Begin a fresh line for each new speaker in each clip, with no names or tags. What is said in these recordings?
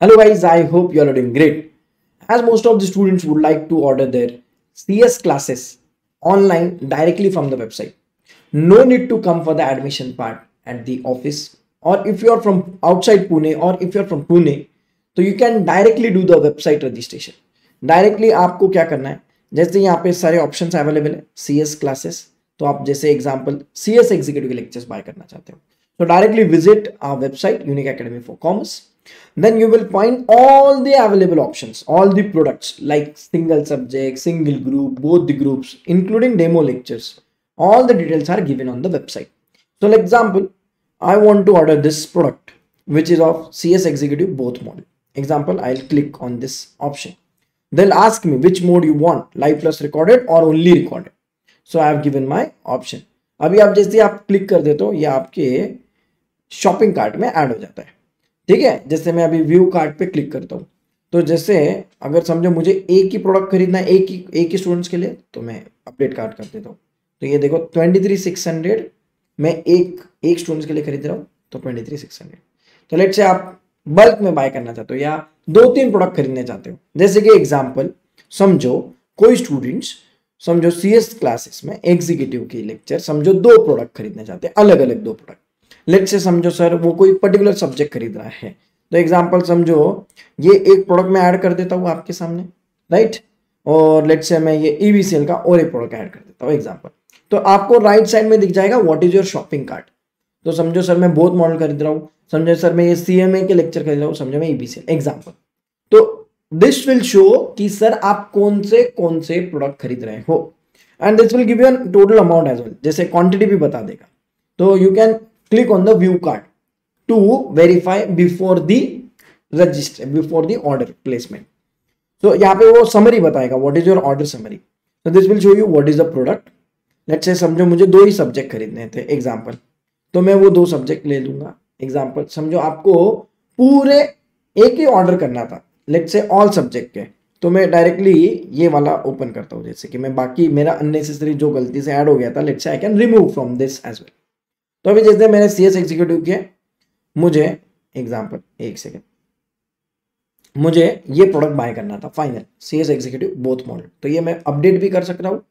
Hello guys, I hope you are doing great. As most of the students would like to order their CS classes online directly from the website. No need to come for the admission part at the office, or if you are from outside Pune or if you are from Pune, so you can directly do the website registration. Directly आपको क्या करना है, जैसे यहाँ पे सारे options available है CS classes, तो आप जैसे एग्जांपल CS एग्जीक्यूटिव के लेक्चर्स बाय करना चाहते हो, so directly visit our website Unique Academy for Commerce. Then you will find all the available options, all the products like single subject, single group, both the groups, including demo lectures. All the details are given on the website. So like example, I want to order this product which is of CS executive both model. Example, I'll click on this option. They'll ask me which mode you want, live plus recorded or only recorded. So I have given my option. अभी आप जैसे आप click कर देते हो ये आपके shopping cart में ऐड हो जाता है। ठीक है, जैसे मैं अभी व्यू कार्ट पे क्लिक करता हूँ, तो जैसे अगर समझो मुझे एक ही प्रोडक्ट खरीदना है एक ही स्टूडेंट्स के लिए, तो मैं अपडेट कार्ट कर देता हूँ। तो ये देखो 23,600 मैं एक स्टूडेंट्स के लिए खरीद रहा हूँ, तो 23,600। तो लेट्स से आप बल्क में बाय करना चाहते हो या 2-3 प्रोडक्ट खरीदने चाहते हो, जैसे कि एग्जाम्पल समझो कोई स्टूडेंट्स समझो CS क्लासेस में एग्जीक्यूटिव की लेक्चर समझो 2 प्रोडक्ट खरीदने चाहते हैं, अलग अलग 2 प्रोडक्ट। लेट्स से समझो सर वो कोई पर्टिकुलर सब्जेक्ट खरीद रहा है, तो एग्जांपल समझो ये एक प्रोडक्ट मैं ऐड कर देता हूँ आपके सामने, राइट। और लेट्स से मैं ये EVCL का और एक प्रोडक्ट ऐड कर देता हूँ एग्जांपल, तो आपको राइट साइड में दिख जाएगा what is your shopping cart. तो समझो सर मैं बहुत मॉडल खरीद रहा हूँ, समझो सर मैं ये CMA के लेक्चर खरीद रहा हूँ, समझो मैं EVCL एग्जाम्पल। तो दिस विल शो कि सर आप कौन से प्रोडक्ट खरीद रहे हो, and this will give you total amount as well, जैसे क्वांटिटी भी बता देगा। तो you can click on the view card to verify before the order placement. So यहाँ पे वो summary बताएगा what is your order summary. So this will show you what is the product. Let's say समझो मुझे 2 ही subject खरीदने थे example, तो मैं वो 2 सब्जेक्ट ले लूंगा। एग्जाम्पल समझो आपको पूरे एक ही ऑर्डर करना था, लेट्स से ऑल सब्जेक्ट के, तो मैं डायरेक्टली ये वाला ओपन करता हूँ, जैसे कि मैं बाकी मेरा अननेसेसरी जो गलती से ऐड हो गया था, let's say I can remove from this as well. तो अभी जैसे मैंने CS एग्जीक्यूटिव किया, मुझे एग्जांपल एक सेकेंड, मुझे ये प्रोडक्ट बाय करना था final CS executive both model, तो ये मैं अपडेट भी कर सकता हूँ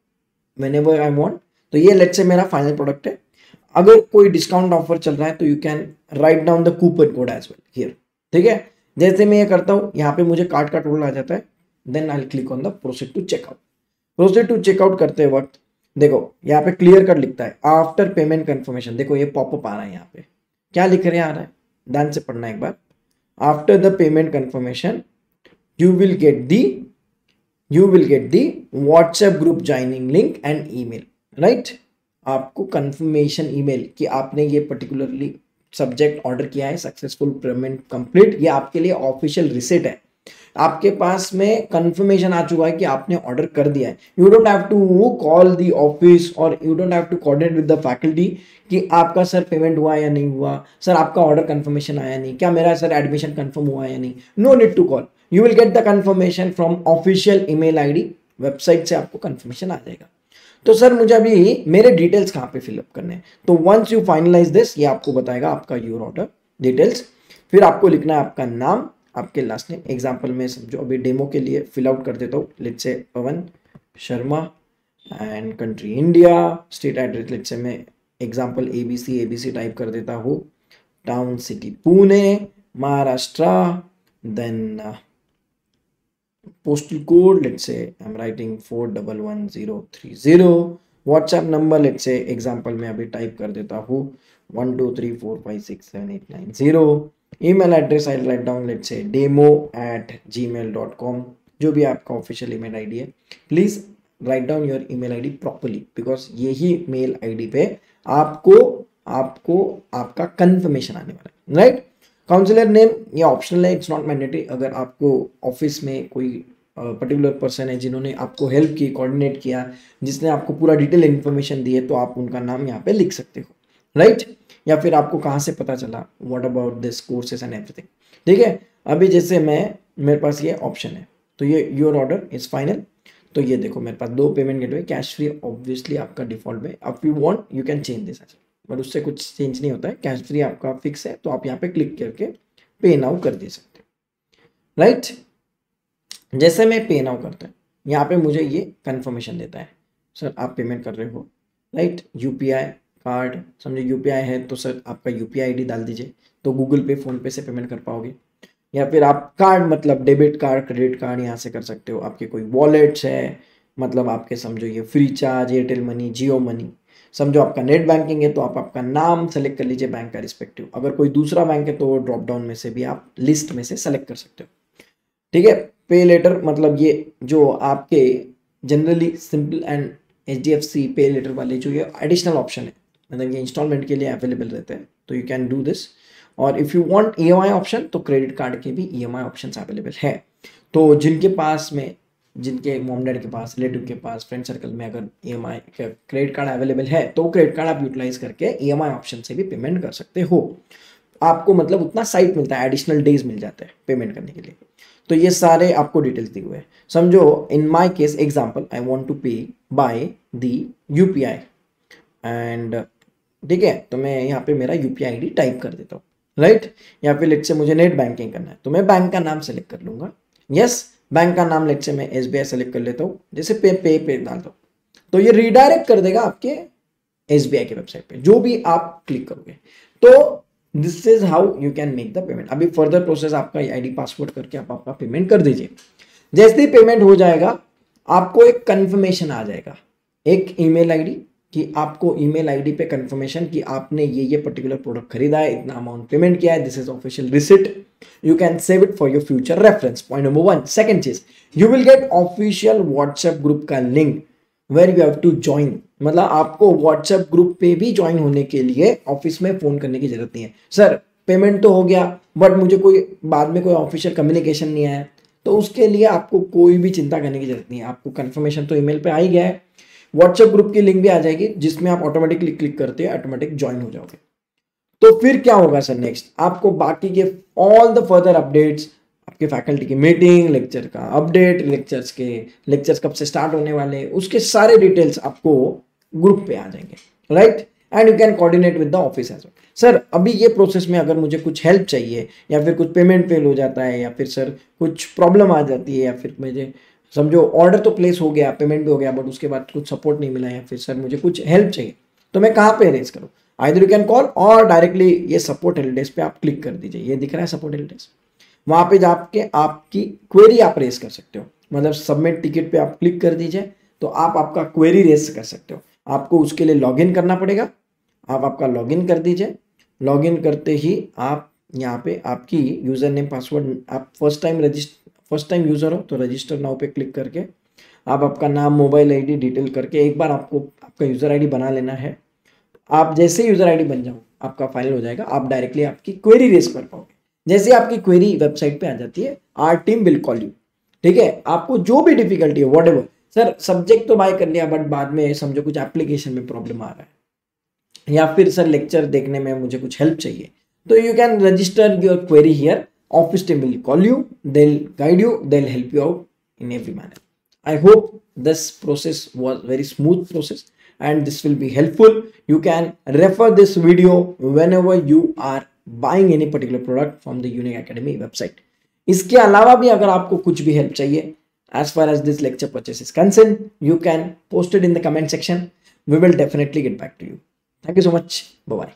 व्हेनेवर आई वांट। तो ये लेट्स से मेरा फाइनल प्रोडक्ट है। अगर कोई डिस्काउंट ऑफर चल रहा है तो you can write down the coupon code as well here. ठीक है, जैसे मैं ये करता हूँ यहाँ पे मुझे कार्ड का टोटल आ जाता है, then I click on the proceed to checkout. Proceed to checkout करते वक्त देखो यहाँ पे क्लियर कट लिखता है आफ्टर पेमेंट कंफर्मेशन, देखो ये पॉपअप आ रहा है, यहाँ पे क्या लिख रहे आ रहा है, ध्यान से पढ़ना एक बार। After the payment confirmation you will get the WhatsApp group joining link and email, right. आपको कंफर्मेशन ईमेल कि आपने ये पर्टिकुलरली सब्जेक्ट ऑर्डर किया है, सक्सेसफुल पेमेंट कंप्लीट, ये आपके लिए ऑफिशियल रिसिट है, आपके पास में कंफर्मेशन आ चुका है कि आपने ऑर्डर कर दिया है। You don't have to call the office और you don't have to coordinate with the faculty कि आपका सर पेमेंट हुआ या नहीं हुआ, सर आपका ऑर्डर कंफर्मेशन आया नहीं, क्या मेरा सर एडमिशन कंफर्म हुआ या नहीं। No need to call, you will get the confirmation from official email ID, website से आपको कंफर्मेशन आ जाएगा। तो सर मुझे अभी मेरे डिटेल्स कहाँ पे फिलअप करने हैं, तो वंस यू फाइनलाइज दिस, ये आपको बताएगा आपका योर ऑर्डर डिटेल्स। फिर आपको लिखना है आपका नाम, आपके लास्ट नेम। एग्जाम्पल में समझो अभी डेमो के लिए फिल आउट कर देता हूँ, let's say Pawan Sharma, and country India, state address let's say मैं एग्जाम्पल ABC टाइप कर देता हूँ, town city Pune Maharashtra, then postal code let's say I am writing 411030, WhatsApp number let's say example में अभी टाइप कर देता हूँ 1234567890, email address I write down let's say demo@gmail.com, जो भी आपका ऑफिशियल ईमेल आईडी है। Please write down your email ID properly, because यही मेल आईडी पे आपको आपका कंफर्मेशन आने वाला है, राइट। काउंसलर नेम ये ऑप्शनल है, इट्स नॉट मैंडेटरी। अगर आपको ऑफिस में कोई पर्टिकुलर पर्सन है जिन्होंने आपको हेल्प की, कोऑर्डिनेट किया, जिसने आपको पूरा डिटेल इन्फॉर्मेशन दी है, तो आप उनका नाम यहाँ पे लिख सकते हो, राइट। या फिर आपको कहाँ से पता चला what about this courses and everything. ठीक है, अभी जैसे मेरे पास ये ऑप्शन है, तो ये योर ऑर्डर इज फाइनल। तो ये देखो मेरे पास 2 payment gateway, cash free obviously आपका डिफॉल्ट में, अब you want you can change this, but उससे कुछ चेंज नहीं होता है, कैश फ्री आपका फिक्स है, तो आप यहाँ पे क्लिक करके पे नाउ कर दे सकते हो। राइट। जैसे मैं पे नाउ करता है, यहाँ पे मुझे ये कंफर्मेशन देता है सर आप पेमेंट कर रहे हो, राइट। यूपीआई कार्ड, समझो यूपीआई है तो सर आपका यूपीआई आईडी डाल दीजिए, तो गूगल पे फोन पे से पेमेंट कर पाओगे। या फिर आप कार्ड मतलब डेबिट कार्ड क्रेडिट कार्ड यहाँ से कर सकते हो। आपके कोई वॉलेट्स है, मतलब आपके समझो ये फ्री चार्ज, एयरटेल मनी, जियो मनी। समझो आपका नेट बैंकिंग है तो आप आपका नाम सेलेक्ट कर लीजिए बैंक का रिस्पेक्टिव। अगर कोई दूसरा बैंक है तो ड्रॉप डाउन में से भी आप लिस्ट में से सेलेक्ट कर सकते हो, ठीक है। पे लेटर मतलब ये जो आपके जनरली सिंपल एंड HDFC पे लेटर वाले जो ये एडिशनल ऑप्शन है, मतलब ये इंस्टॉलमेंट के लिए अवेलेबल रहते हैं, तो यू कैन डू दिस। और if you want EMI option तो क्रेडिट कार्ड के भी EMI ऑप्शन अवेलेबल है। तो जिनके पास में, जिनके मॉम डैड के पास, रिलेटिव के पास, फ्रेंड सर्कल में अगर EMI क्रेडिट कार्ड अवेलेबल है तो क्रेडिट कार्ड आप यूटिलाइज करके EMI ऑप्शन से भी पेमेंट कर सकते हो। आपको मतलब उतना साइट मिलता है, एडिशनल डेज मिल जाते हैं पेमेंट करने के लिए। तो ये सारे आपको डिटेल्स दिए हुए हैं। समझो in my case example I want to pay by the UPI and, ठीक है, तो मैं यहाँ पे मेरा UPI ID टाइप कर देता हूँ, राइट। या फिर लेट से मुझे नेट बैंकिंग करना है तो मैं बैंक का नाम सेलेक्ट कर लूंगा। यस, बैंक का नाम लेट से मैं SBI सेलेक्ट कर लेता हूँ, जैसे पे डालता हूँ तो ये रिडायरेक्ट कर देगा आपके SBI के वेबसाइट पे जो भी आप क्लिक करोगे। तो this is how you can make the payment. अभी फर्दर प्रोसेस आपका ID पासवर्ड करके आप आपका पेमेंट कर दीजिए। जैसे ही पेमेंट हो जाएगा आपको एक कंफर्मेशन आ जाएगा, एक ईमेल आईडी, कि आपको ईमेल आईडी पे कंफर्मेशन कि आपने ये पर्टिकुलर प्रोडक्ट खरीदा है, इतना अमाउंट पेमेंट किया है, this is official receipt, you can save it for your future reference. Point number 1। Second चीज, you will get official WhatsApp group का link where you have to join. मतलब आपको WhatsApp group पे भी join होने के लिए ऑफिस में फोन करने की जरूरत नहीं है। सर पेमेंट तो हो गया बट मुझे कोई बाद में कोई ऑफिशियल कम्युनिकेशन नहीं आया, तो उसके लिए आपको कोई भी चिंता करने की जरूरत नहीं है। आपको कंफर्मेशन तो ईमेल पे आ ही गया है, व्हाट्सएप ग्रुप की लिंक भी आ जाएगी जिसमें आप ऑटोमेटिकली क्लिक करते हैं ऑटोमेटिक ज्वाइन हो जाओगे। तो फिर क्या होगा सर नेक्स्ट, आपको बाकी के ऑल द फर्दर अपडेट्स, आपके फैकल्टी की मीटिंग, लेक्चर का अपडेट, लेक्चर्स कब से स्टार्ट होने वाले, उसके सारे डिटेल्स आपको ग्रुप पे आ जाएंगे, right. And you can coordinate with the office as well. Sir अभी ये प्रोसेस में अगर मुझे कुछ हेल्प चाहिए, या फिर कुछ पेमेंट फेल हो जाता है, या फिर सर कुछ प्रॉब्लम आ जाती है, या फिर मुझे समझो ऑर्डर तो प्लेस हो गया, पेमेंट भी हो गया, बट उसके बाद कुछ सपोर्ट नहीं मिला, या फिर सर मुझे कुछ हेल्प चाहिए, तो मैं कहाँ पे रेज करूँ? आइदर यू कैन कॉल और डायरेक्टली ये सपोर्ट हेल्प डेस्क पे आप क्लिक कर दीजिए, ये दिख रहा है सपोर्ट हेल्प डेस्क, वहां पे जाके आपकी क्वेरी आप रेज कर सकते हो। मतलब सबमिट टिकट पे आप क्लिक कर दीजिए तो आप आपका क्वेरी रेज कर सकते हो। आपको उसके लिए लॉगिन करना पड़ेगा, आप आपका लॉगिन कर दीजिए। लॉगिन करते ही आप यहाँ पे आपकी यूजर नेम पासवर्ड, आप फर्स्ट टाइम यूजर हो तो रजिस्टर नाउ पे क्लिक करके आप आपका नाम, मोबाइल ID डिटेल करके एक बार आपको आपका यूजर ID बना लेना है। आप जैसे यूजर ID बन जाओ आपका फाइनल हो जाएगा, आप डायरेक्टली आपकी क्वेरी रेज कर पाओगे। जैसे आपकी क्वेरी वेबसाइट पे आ जाती है, our team will call you, ठीक है। आपको जो भी डिफिकल्टी है व्हाटएवर, सर सब्जेक्ट तो बाय कर लिया बट बाद में समझो कुछ एप्लीकेशन में प्रॉब्लम आ रहा है, या फिर सर लेक्चर देखने में मुझे कुछ हेल्प चाहिए, तो you can register your query here, office team will call you, they will guide you, they will help you out in every manner. I hope this process was very smooth process and this will be helpful. You can refer this video whenever you are buying any particular product from the Unique Academy website. इसके अलावा भी अगर आपको कुछ भी help चाहिए as far as this lecture purchase is concerned, you can post it in the comment section. We will definitely get back to you. Thank you so much. Bye bye.